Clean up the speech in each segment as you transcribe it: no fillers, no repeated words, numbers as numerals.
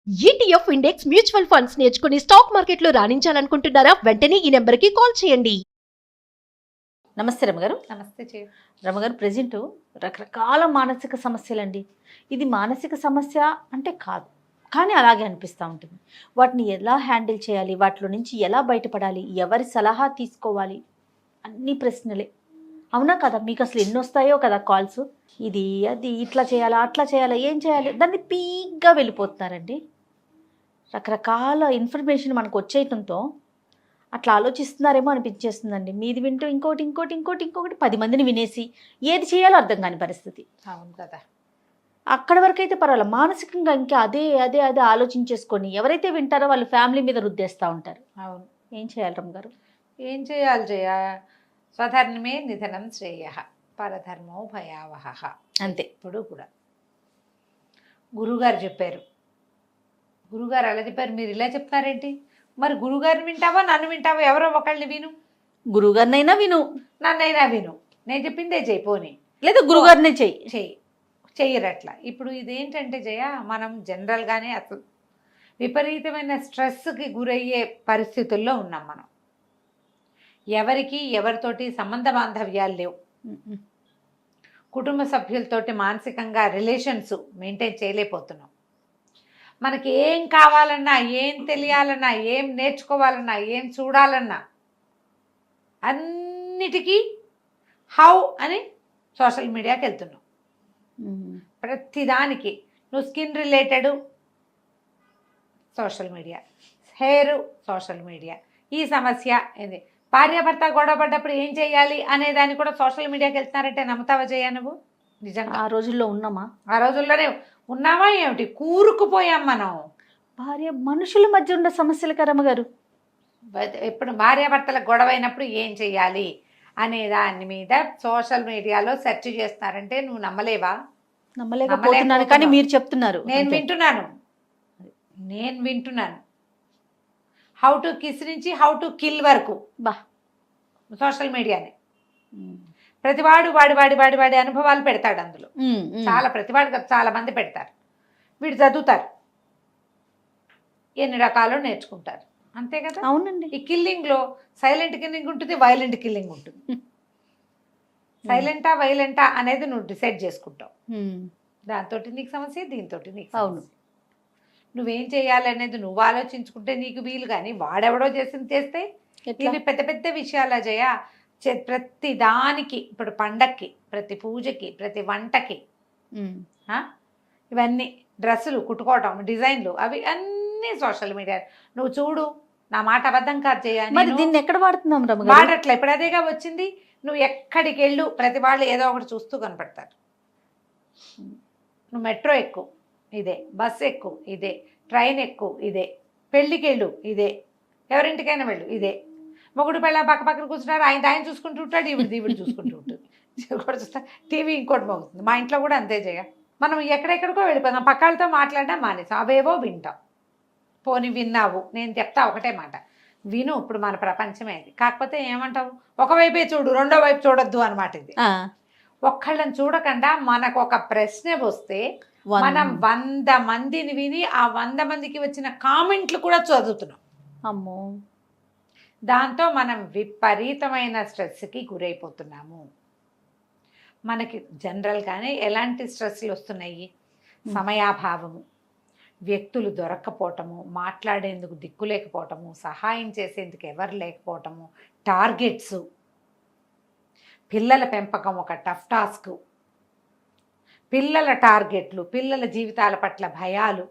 ETF index mutual funds నేర్చుకుని stock మార్కెట్లో రాణించాలనుకుంటున్నారా? వెంటనే ఈ నెంబర్కి కాల్ చేయండి. నమస్తే రమగారు. నమస్తే చేయు. రమగారు, ప్రజెంట్ రకరకాల మానసిక సమస్యలండి. ఇది మానసిక సమస్య అంటే కాదు, కానీ అలాగే అనిపిస్తూ ఉంటుంది. వాటిని ఎలా హ్యాండిల్ చేయాలి, వాటిలో నుంచి ఎలా బయటపడాలి, ఎవరి సలహా తీసుకోవాలి, అన్ని ప్రశ్నలే. అవునా కదా? మీకు అసలు ఎన్ని వస్తాయో కదా కాల్స్, ఇది అది ఇట్లా చేయాలా అట్లా చేయాలా ఏం చేయాలి, దాన్ని పీక్గా వెళ్ళిపోతున్నారండి. రకరకాల ఇన్ఫర్మేషన్ మనకు వచ్చేయటంతో అట్లా ఆలోచిస్తున్నారేమో అనిపించేస్తుందండి. మీది వింటూ ఇంకోటి 10 మందిని వినేసి ఏది చేయాలో అర్థం కాని పరిస్థితి. అవును కదా. అక్కడ వరకు అయితే పర్వాలేదు, మానసికంగా ఇంకా అదే అదే అదే ఆలోచించేసుకొని ఎవరైతే వింటారో వాళ్ళు ఫ్యామిలీ మీద రుద్దేస్తూ ఉంటారు. అవును. ఏం చేయాలి రమ్మ గారు? ఏం చేయాలి జయ? స్వధర్మే నిధనం శ్రేయ, పరధర్మో భయావహ. అంతే. ఇప్పుడు కూడా గురుగారు చెప్పారు. గురుగారు అలా చెప్పారు, మీరు ఇలా చెప్తారేంటి? మరి గురుగారిని వింటావా నన్ను వింటావా? ఎవరో ఒకళ్ళని విను. గురువుగారినైనా విను, నన్నైనా విను. నేను చెప్పిందే చెయ్యి. పోనీ లేదా గురువుగారినే చెయ్యరట్లా. ఇప్పుడు ఇదేంటంటే జయ, మనం జనరల్గానే అసలు విపరీతమైన స్ట్రెస్కి గురయ్యే పరిస్థితుల్లో ఉన్నాం మనం. ఎవరికి ఎవరితోటి సంబంధ బాంధవ్యాలు లేవు. కుటుంబ సభ్యులతోటి మానసికంగా రిలేషన్స్ మెయింటైన్ చేయలేకపోతున్నాం. మనకి ఏం కావాలన్నా, ఏం తెలియాలన్నా, ఏం నేర్చుకోవాలన్నా, ఏం చూడాలన్నా అన్నిటికీ హౌ అని సోషల్ మీడియాకి వెళ్తున్నాం. ప్రతిదానికి నువ్వు skin related social media, hair social media, ఈ సమస్య ఏంది, భార్యాభర్త గొడవ పడ్డప్పుడు ఏం చేయాలి అనే దాన్ని కూడా సోషల్ మీడియాకి వెళ్తున్నారంటే నమ్ముతావా జయ నువ్వు? నిజంగా ఆ రోజుల్లో ఉన్నామా? ఆ రోజుల్లోనే ఉన్నావా ఏమిటి? కూరుకుపోయాం మనం. భార్య మనుషుల మధ్య ఉన్న సమస్యలు కరమ్మ గారు. ఇప్పుడు భార్యాభర్తల గొడవ అయినప్పుడు ఏం చెయ్యాలి అనే దాని మీద సోషల్ మీడియాలో సెర్చ్ చేస్తారంటే నువ్వు నమ్మలేవా? నమ్మలేకపోతున్నాను, కానీ మీరు చెప్తున్నారు. నేను వింటున్నాను. హౌ టు కిస్ నుంచి హౌ టు కిల్ వరకు బా సోషల్ మీడియానే. ప్రతివాడు వాడి అనుభవాలు పెడతాడు అందులో. ప్రతివాడు చాలా మంది పెడతారు. వీడు చదువుతారు, ఎన్ని రకాలు నేర్చుకుంటారు. అంతే కదా? అవునండి. ఈ కిల్లింగ్లో సైలెంట్ కిల్లింగ్ ఉంటుంది, వైలెంట్ కిల్లింగ్ ఉంటుంది. సైలెంటా వైలెంటా అనేది నువ్వు డిసైడ్ చేసుకుంటావు. దాంతో నీకు సమస్య, దీంతో నీకు సమస్య. నువ్వేం చేయాలి అనేది నువ్వు ఆలోచించుకుంటే నీకు వీలు. కానీ వాడెవడో చేస్తే ఇవి పెద్ద పెద్ద విషయాలు జయ. ప్రతి దానికి, ఇప్పుడు పండక్కి, ప్రతి పూజకి, ప్రతి వంటకి, ఇవన్నీ డ్రెస్సులు కుట్టుకోవటం, డిజైన్లు, అవి అన్నీ సోషల్ మీడియా. నువ్వు చూడు, నా మాట అబద్ధం కాదు చేయాలి. దీన్ని ఎక్కడ వాడుతున్నాం రమ్మ? వాడట్లా. ఇప్పుడు అదేగా వచ్చింది. నువ్వు ఎక్కడికి వెళ్ళు ప్రతి వాళ్ళు ఏదో ఒకటి చూస్తూ కనపడతారు. నువ్వు మెట్రో ఎక్కు ఇదే, బస్ ఎక్కు ఇదే, ట్రైన్ ఎక్కు ఇదే, పెళ్ళికి వెళ్ళు ఇదే, ఎవరింటికైనా వెళ్ళు ఇదే. మొగుడు పెళ్ళ పక్కన కూర్చున్నారు, ఆయన చూసుకుంటూ ఉంటాడు, ఈవిడ చూసుకుంటూ ఉంటుంది. కూడా చూస్తా, టీవీ ఇంకోటి మోగుతుంది. మా ఇంట్లో కూడా అంతే చేయ. మనం ఎక్కడెక్కడికో వెళ్ళిపోతాం, పక్కలతో మాట్లాడడం మానేసాం, అవేవో వింటాం. పోనీ విన్నావు, నేను చెప్తా ఒకటే మాట, విను. ఇప్పుడు మన ప్రపంచమే ఇది. కాకపోతే ఏమంటావు, ఒకవైపే చూడు, రెండో వైపు చూడొద్దు అనమాట. ఇది ఒక్కళ్ళని చూడకుండా మనకు ఒక ప్రశ్న వస్తే మనం 100 మందిని విని ఆ 100 మందికి వచ్చిన కామెంట్లు కూడా చదువుతున్నాం. అమ్మో, దాంతో మనం విపరీతమైన స్ట్రెస్కి గురైపోతున్నాము. మనకి జనరల్గానే ఎలాంటి స్ట్రెస్లు వస్తున్నాయి? సమయాభావము, వ్యక్తులు దొరక్కపోవటము, మాట్లాడేందుకు దిక్కు లేకపోవటము, సహాయం చేసేందుకు ఎవరు లేకపోవటము, టార్గెట్స్, పిల్లల పెంపకం ఒక టఫ్ టాస్క్, పిల్లల టార్గెట్లు, పిల్లల జీవితాల పట్ల భయాలు,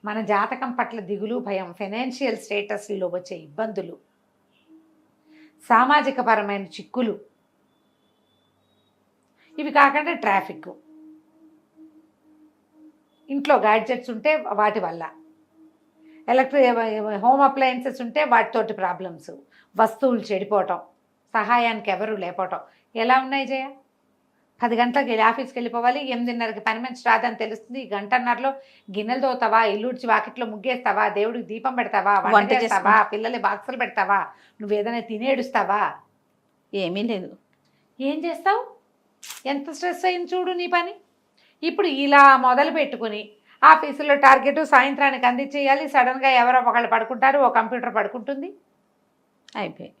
మన జాతకం పట్ల దిగులు, భయం, ఫైనాన్షియల్ స్టేటస్లో వచ్చే ఇబ్బందులు, సామాజిక పరమైన చిక్కులు, ఇవి కాకుండా ట్రాఫిక్, ఇంట్లో గ్యాడ్జెట్స్ ఉంటే వాటి వల్ల, హోమ్ అప్లయన్సెస్ ఉంటే వాటితోటి ప్రాబ్లమ్స్, వస్తువులు చెడిపోవటం, సహాయానికి ఎవరు లేకపోవటం. ఎలా ఉన్నాయి జయ? 10 గంటలకు ఆఫీస్కి వెళ్ళిపోవాలి, 8:30కి పని మనిషి రాదని తెలుస్తుంది. ఈ గంటన్నరలో గిన్నెలు తోతావా, ఇల్లుడ్చి వాకిట్లో ముగ్గేస్తావా, దేవుడికి దీపం పెడతావా, వంట చేస్తావా, పిల్లలు బాక్సులు పెడతావా, నువ్వు ఏదైనా తినేడుస్తావా? ఏమీ లేదు. ఏం చేస్తావు? ఎంత స్ట్రెస్ అయింది చూడు నీ పని. ఇప్పుడు ఇలా మొదలు పెట్టుకుని ఆఫీసులో టార్గెట్ సాయంత్రానికి అందించేయాలి. సడన్గా ఎవరో ఒకళ్ళు పడుకుంటారు, ఓ కంప్యూటర్ పడుకుంటుంది, అయిపోయి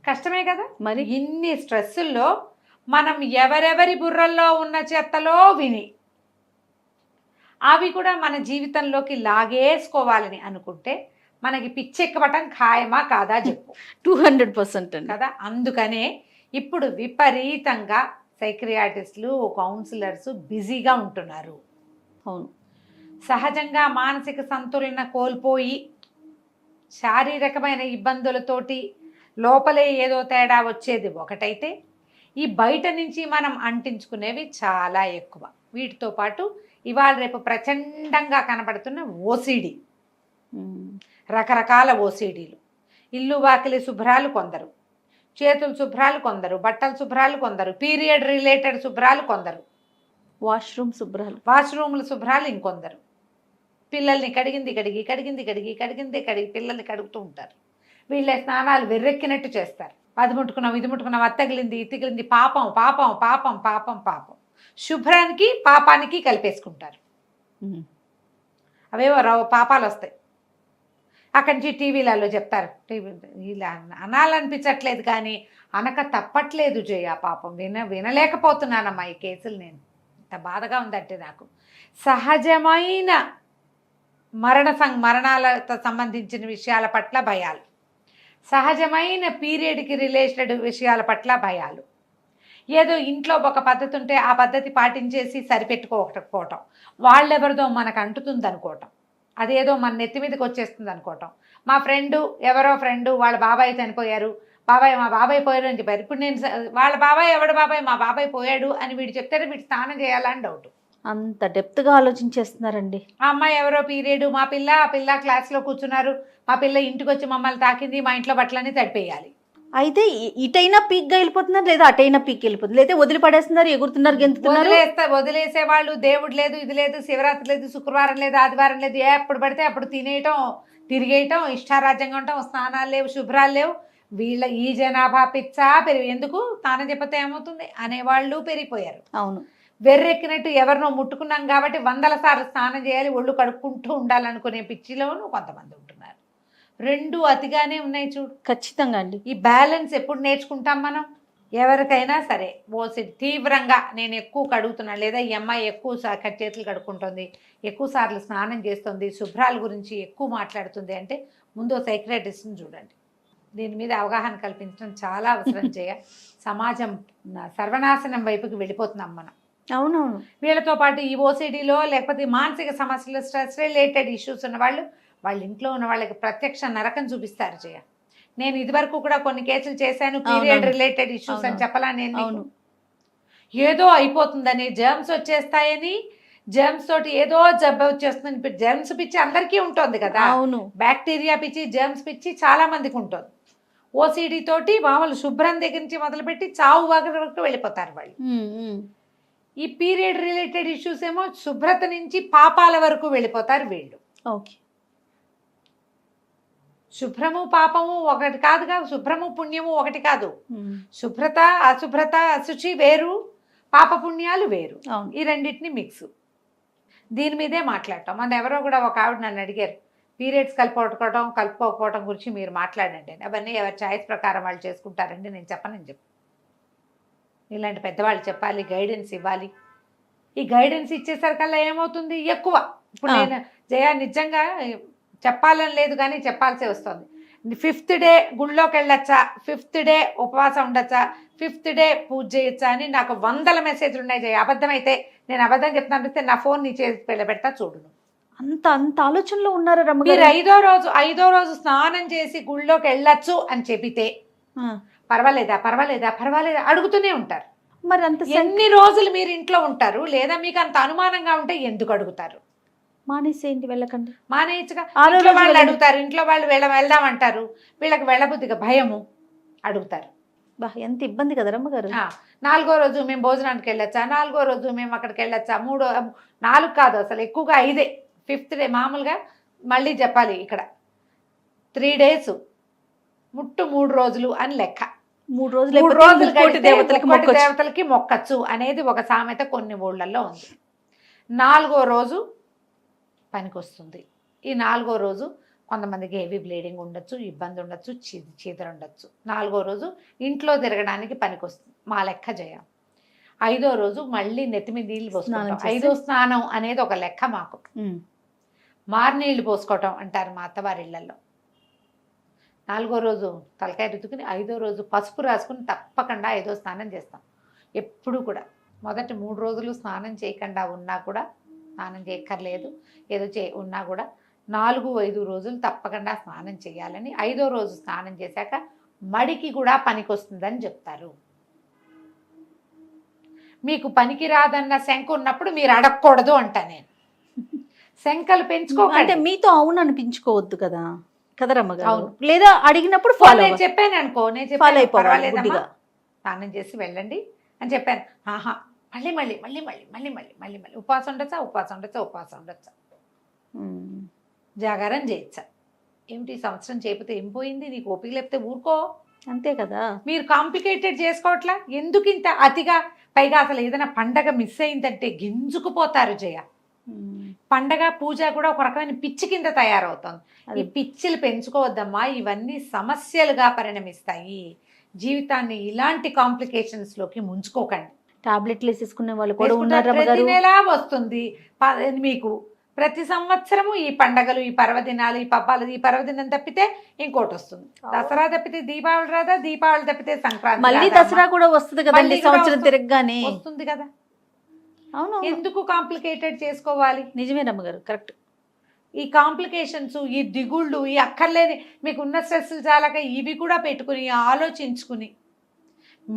కష్టమే కదా. మరి ఇన్ని స్ట్రెస్సుల్లో మనం ఎవరెవరి బుర్రల్లో ఉన్న చెత్తలో విని అవి కూడా మన జీవితంలోకి లాగేసుకోవాలని అనుకుంటే మనకి పిచ్చెక్కబటం ఖాయమా కాదా చెప్పు. 200% అండి. కదా. అందుకనే ఇప్పుడు విపరీతంగా సైక్రియాటిస్టులు, కౌన్సిలర్స్ బిజీగా ఉంటున్నారు. అవును. సహజంగా మానసిక సంతులన కోల్పోయి శారీరకమైన ఇబ్బందులతోటి లోపలే ఏదో తేడా వచ్చేది ఒకటైతే, ఈ బయట నుంచి మనం అంటించుకునేవి చాలా ఎక్కువ. వీటితో పాటు ఇవాళ రేపు ప్రచండంగా కనబడుతున్న ఓసిడి, రకరకాల ఓసిడీలు. ఇల్లు వాకిలి శుభ్రాలు కొందరు, చేతులు శుభ్రాలు కొందరు, బట్టలు శుభ్రాలు కొందరు, పీరియడ్ రిలేటెడ్ శుభ్రాలు కొందరు, వాష్రూమ్ శుభ్రాలు, వాష్రూముల శుభ్రాలు ఇంకొందరు, పిల్లల్ని కడిగింది కడిగి పిల్లల్ని కడుగుతూ ఉంటారు. వీళ్ళ స్నానాలు వెర్రెక్కినట్టు చేస్తారు. అది ముట్టుకున్నాం, ఇది ముట్టుకున్నాం, అది తగిలింది, ఇది తగిలింది, పాపం పాపం పాపం పాపం పాపం. శుభ్రానికి పాపానికి కలిపేసుకుంటారు. అవేవో పాపాలు వస్తాయి. అక్కడి నుంచి టీవీలలో చెప్తారు. ఇలా అనాలనిపించట్లేదు కానీ అనక తప్పట్లేదు జయ. పాపం వినలేకపోతున్నానమ్మా ఈ కేసులు. నేను ఇంత బాధగా ఉందంటే నాకు. సహజమైన మరణాలతో సంబంధించిన విషయాల పట్ల భయాలు, సహజమైన పీరియడ్కి రిలేటెడ్ విషయాల పట్ల భయాలు, ఏదో ఇంట్లో ఒక పద్ధతి ఉంటే ఆ పద్ధతి పాటించేసి సరిపెట్టుకోకపోవటం, వాళ్ళెవరిదో మనకు అంటుతుంది అనుకోవటం, అదేదో మన నెత్తి మీదకి వచ్చేస్తుంది అనుకోవటం. మా ఎవరో ఫ్రెండు వాళ్ళ బాబాయ్ చనిపోయారు, మా బాబాయ్ పోయారు అని చెప్పారు. ఇప్పుడు నేను వాళ్ళ బాబాయ్ ఎవడు బాబాయ్, మా బాబాయ్ పోయాడు అని వీడు చెప్తే వీడు స్నానం చేయాలని డౌట్. అంత డెప్త్గా ఆలోచించేస్తున్నారండి. ఆ అమ్మాయి ఎవరో పీరియడ్, ఆ పిల్ల క్లాస్లో కూర్చున్నారు, మా పిల్ల ఇంటికి వచ్చి మమ్మల్ని తాకింది, మా ఇంట్లో బట్టలన్నీ తడిపేయాలి. అయితే ఇటైనా పీక్గా వెళ్ళిపోతున్నారు, లేదా అటైనా పీక్ వెళ్ళిపోతుంది, లేదా వదిలిపడేస్తున్నారు, ఎగురుతున్నారు, గెంతుతున్నారు. వదిలేసే వాళ్ళు దేవుడు లేదు, ఇది లేదు, శివరాత్రి లేదు, శుక్రవారం లేదు, ఆదివారం లేదు, ఎప్పుడు పడితే అప్పుడు తినేయటం, తిరిగేయటం, ఇష్టారాజ్యంగా ఉండటం, స్నానాలు లేవు, శుభ్రాలు లేవు. వీళ్ళ ఈ జనాభా పిచ్చా ఎందుకు స్నానం చెప్పతే ఏమవుతుంది అనేవాళ్ళు పెరిగిపోయారు. అవును. వెర్రెక్కినట్టు ఎవరినో ముట్టుకున్నాం కాబట్టి 100 సార్లు స్నానం చేయాలి, ఒళ్ళు కడుక్కుంటూ ఉండాలనుకునే పిచ్చిలోనూ కొంతమంది ఉంటున్నారు. రెండు అతిగానే ఉన్నాయి చూడు. ఖచ్చితంగా అండి. ఈ బ్యాలెన్స్ ఎప్పుడు నేర్చుకుంటాం మనం? ఎవరికైనా సరే తీవ్రంగా నేను ఎక్కువ కడుగుతున్నాను, లేదా ఈ అమ్మాయి ఎక్కువ చేతులు కడుక్కుంటుంది, ఎక్కువ సార్లు స్నానం చేస్తుంది, శుభ్రాల గురించి ఎక్కువ మాట్లాడుతుంది అంటే ముందు సైక్రియాటిస్ట్ని చూడండి. దీని మీద అవగాహన కల్పించడం చాలా అవసరం చేయ. సమాజం సర్వనాశనం వైపుకి వెళ్ళిపోతున్నాం మనం. అవునవును. వీళ్ళతో పాటు ఈ ఓసిడీలో లేకపోతే మానసిక సమస్యలు, స్ట్రెస్ రిలేటెడ్ ఇష్యూస్ ఉన్న వాళ్ళ ఇంట్లో ఉన్న వాళ్ళకి ప్రత్యక్ష నరకం చూపిస్తారు చేయ. నేను ఇదివరకు కూడా కొన్ని కేసులు చేశాను, పీరియడ్ రిలేటెడ్ ఇష్యూస్ అని చెప్పలా నేను. ఏదో అయిపోతుందని, జర్మ్స్ వచ్చేస్తాయని, జర్మ్స్ తోటి ఏదో జబ్బు వచ్చేస్తుంది. జర్మ్స్ పిచ్చి అందరికీ ఉంటుంది కదా. అవును. బ్యాక్టీరియా పిచ్చి, జర్మ్స్ పిచ్చి చాలా మందికి ఉంటుంది. ఓసిడీ తోటి మామూలు శుభ్రం దగ్గర నుంచి మొదలుపెట్టి చావు వరకు వెళ్ళిపోతారు వాళ్ళు. ఈ పీరియడ్ రిలేటెడ్ ఇష్యూస్ ఏమో శుభ్రత నుంచి పాపాల వరకు వెళ్ళిపోతారు వీళ్ళు. ఓకే. శుభ్రము పాపము ఒకటి కాదుగా, శుభ్రము పుణ్యము ఒకటి కాదు. శుభ్రత అశుభ్రత, అశుచి వేరు, పాప పుణ్యాలు వేరు. ఈ రెండింటిని మిక్స్. దీని మీదే మాట్లాడటం. మన ఎవరో కూడా ఒక ఆవిడ నన్ను అడిగారు, పీరియడ్స్ కలుపుకోకపోవడం గురించి మీరు మాట్లాడండి. అవన్నీ ఎవరి ఛాయిస్ ప్రకారం వాళ్ళు చేసుకుంటారండి, నేను చెప్పనని చెప్పు. ఇలాంటి పెద్దవాళ్ళు చెప్పాలి, గైడెన్స్ ఇవ్వాలి. ఈ గైడెన్స్ ఇచ్చేసరికల్లా ఏమవుతుంది, ఎక్కువ. ఇప్పుడు నేను జయ నిజంగా చెప్పాలని లేదు కానీ చెప్పాల్సి వస్తుంది. 5th డే గుళ్ళోకి వెళ్ళొచ్చా, 5th డే ఉపవాసం ఉండొచ్చా, 5th డే పూజ చేయొచ్చా అని నాకు 100 మెసేజ్లు ఉన్నాయి జయ. అబద్ధం అయితే నేను అబద్ధం చెప్తాను, నా ఫోన్ నీ చేసి పెడతా చూడు. అంత ఆలోచనలో ఉన్నారు రమ్మ. మీరు ఐదో రోజు స్నానం చేసి గుళ్ళోకి వెళ్ళొచ్చు అని చెబితే పర్వాలేదా అడుగుతూనే ఉంటారు. మరి అంత ఎన్ని రోజులు మీరు ఇంట్లో ఉంటారు? లేదా మీకు అంత అనుమానంగా ఉంటే ఎందుకు అడుగుతారు? మానేసేయండి, వెళ్ళకండి. మానేయచ్చుగా. వాళ్ళు అడుగుతారు, ఇంట్లో వాళ్ళు వెళ్దామంటారు, వీళ్ళకి వెళ్ళబుద్ధిగా భయము, అడుగుతారు. ఎంత ఇబ్బంది కదా రమ్మగారు. 4వ రోజు మేము భోజనానికి వెళ్ళొచ్చా, 4వ రోజు మేము అక్కడికి వెళ్ళొచ్చా, 4 కాదు అసలు ఎక్కువగా 5. 5th డే మామూలుగా మళ్ళీ చెప్పాలి ఇక్కడ 3 days ముట్టు 3 రోజులు అని లెక్క. 3 రోజులు దేవతలకి మొక్కచ్చు అనేది ఒక సామెత కొన్ని ఊళ్ళల్లో ఉంది. 4వ రోజు పనికొస్తుంది. ఈ 4వ రోజు కొంతమందికి హెవీ బ్లీడింగ్ ఉండొచ్చు, ఇబ్బంది ఉండొచ్చు, చీదర ఉండొచ్చు. 4వ రోజు ఇంట్లో తిరగడానికి పనికొస్తుంది. మా లెక్క జయ. 5వ రోజు మళ్ళీ నెత్తి మీద నీళ్ళు పోసుకుంటాం. 5వ స్నానం అనేది ఒక లెక్క మాకు. మారినీళ్ళు పోసుకోవటం అంటారు మా అత్తవారి ఇళ్లలో. 4వ రోజు తలకాయ రుద్దుకుని 5వ రోజు పసుపు రాసుకుని తప్పకుండా 5వ స్నానం చేస్తాం. ఎప్పుడు కూడా మొదటి 3 రోజులు స్నానం చేయకుండా ఉన్నా కూడా, స్నానం చేయక్కర్లేదు ఏదో ఉన్నా కూడా 4, 5 రోజులు తప్పకుండా స్నానం చేయాలని, 5వ రోజు స్నానం చేశాక మడికి కూడా పనికొస్తుందని చెప్తారు. మీకు పనికి రాదన్న శంక ఉన్నప్పుడు మీరు అడగకూడదు అంట నేను. శంకలు పెంచుకోకండి. అంటే మీతో అవును అనిపించుకోవద్దు కదా కదరమ్మగారు. అవును. లేదా అడిగినప్పుడు ఫాలో నేను చెప్పాను అనుకో, నేను ఫాలో చెప్పాను అయిపోవాలి పర్వాలేదమ్మా, గుడ్డిగా. స్నానం చేసి వెళ్ళండి అని చెప్పాను. ఆహా మళ్ళీ మళ్ళీ మళ్ళీ మళ్ళీ మళ్ళీ మళ్ళీ మళ్ళీ మళ్ళీ ఉపవాసం ఉండొచ్చా, ఉపవాసం ఉండొచ్చా, ఉపవాసం ఉండొచ్చా, జాగారం చేయొచ్చా. ఏమిటి ఈ సంవత్సరం చేయకపోతే ఏం పోయింది, నీకు ఓపిక లేకపోతే ఊరుకో. అంతే కదా. మీరు కాంప్లికేటెడ్ చేసుకోవట్లా, ఎందుకు ఇంత అతిగా? పైగా అసలు ఏదైనా పండగ మిస్ అయిందంటే గింజుకుపోతారు జయ. పండగ పూజ కూడా ఒక రకమైన పిచ్చి కింద తయారవుతుంది. ఈ పిచ్చిలు పెంచుకోవద్దమ్మా, ఇవన్నీ సమస్యలుగా పరిణమిస్తాయి. జీవితాన్ని ఇలాంటి కాంప్లికేషన్స్ లోకి ముంచుకోకండి. టాబ్లెట్లు వేసేసుకునే వాళ్ళు కూడా ఉన్నారు. ప్రతి నెల వస్తుంది మీకు. ప్రతి సంవత్సరము ఈ పండగలు, ఈ పర్వదినాలు, ఈ పబ్బాలు, ఈ పర్వదినం తప్పితే ఇంకోటి వస్తుంది. దసరా తప్పితే దీపావళి రాదా, దీపావళి తప్పితే సంక్రాంతి, మళ్ళీ దసరా కూడా వస్తుంది కదండి సంవత్సరం తిరగగానే వస్తుంది కదా. అవును. ఎందుకు కాంప్లికేటెడ్ చేసుకోవాలి? నిజమే రమ్మగారు, కరెక్ట్. ఈ కాంప్లికేషన్స్, ఈ దిగుళ్ళు, ఈ అక్కర్లేని మీకున్న స్ట్రెస్లు చాలాక ఇవి కూడా పెట్టుకుని ఆలోచించుకుని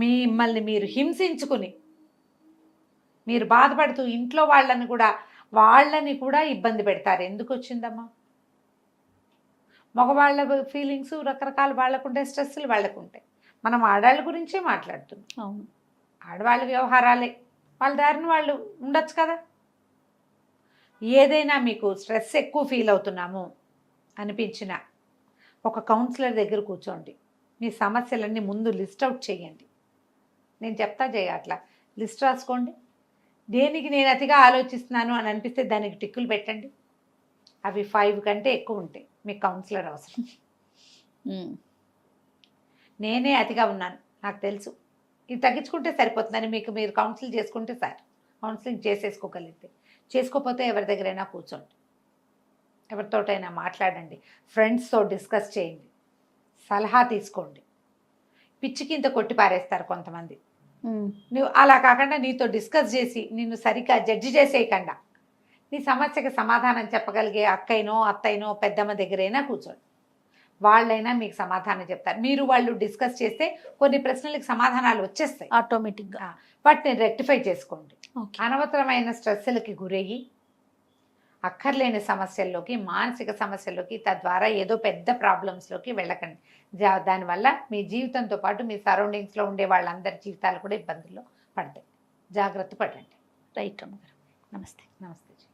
మిమ్మల్ని మీరు హింసించుకుని మీరు బాధపడుతూ ఇంట్లో వాళ్ళని కూడా ఇబ్బంది పెడతారు. ఎందుకు వచ్చిందమ్మా? మగవాళ్ళ ఫీలింగ్స్ రకరకాల, వాళ్ళకుంటే స్ట్రెస్లు వాళ్ళకుంటాయి. మనం ఆడవాళ్ళ గురించే మాట్లాడుతున్నాం. అవును, ఆడవాళ్ళ వ్యవహారాలే, వాళ్ళ దారిని వాళ్ళు ఉండొచ్చు కదా. ఏదైనా మీకు స్ట్రెస్ ఎక్కువ ఫీల్ అవుతున్నాము అనిపించిన ఒక కౌన్సిలర్ దగ్గర కూర్చోండి. మీ సమస్యలన్నీ ముందు లిస్ట్ అవుట్ చేయండి. నేను చెప్తా జయ, అట్లా లిస్ట్ రాసుకోండి. దేనికి నేను అతిగా ఆలోచిస్తున్నాను అని అనిపిస్తే దానికి టిక్కులు పెట్టండి. అవి 5 కంటే ఎక్కువ ఉంటాయి. మీకు కౌన్సిలర్ అవసరం. నేనే అతిగా ఉన్నాను, నాకు తెలుసు, ఇది తగ్గించుకుంటే సరిపోతుందని మీరు కౌన్సిల్ చేసుకుంటే సార్ కౌన్సిలింగ్ చేసేసుకోగలిగితే. చేసుకోకపోతే ఎవరి దగ్గరైనా కూర్చోండి, ఎవరితోటైనా మాట్లాడండి, ఫ్రెండ్స్తో డిస్కస్ చేయండి, సలహా తీసుకోండి. పిచ్చికింత కొట్టి పారేస్తారు కొంతమంది. నువ్వు అలా కాకుండా నీతో డిస్కస్ చేసి నిన్ను సరిగ్గా జడ్జి చేసేయకుండా నీ సమస్యకి సమాధానం చెప్పగలిగే అక్కైనో అత్తైనో పెద్దమ్మ దగ్గరైనా కూర్చోండి. వాళ్ళైనా మీకు సమాధానం చెప్తారు. వాళ్ళు డిస్కస్ చేస్తే కొన్ని ప్రశ్నలకు సమాధానాలు వచ్చేస్తాయి ఆటోమేటిక్గా. వాటిని రెక్టిఫై చేసుకోండి. అనవసరమైన స్ట్రెస్లకి గురయ్యి అక్కర్లేని సమస్యల్లోకి, మానసిక సమస్యల్లోకి, తద్వారా ఏదో పెద్ద ప్రాబ్లమ్స్లోకి వెళ్ళకండి. దానివల్ల మీ జీవితంతో పాటు మీ సరౌండింగ్స్లో ఉండే వాళ్ళందరి జీవితాలు కూడా ఇబ్బందుల్లో పడతాయి. జాగ్రత్త పడండి. రైట్ అమ్మగారు. నమస్తే. నమస్తే.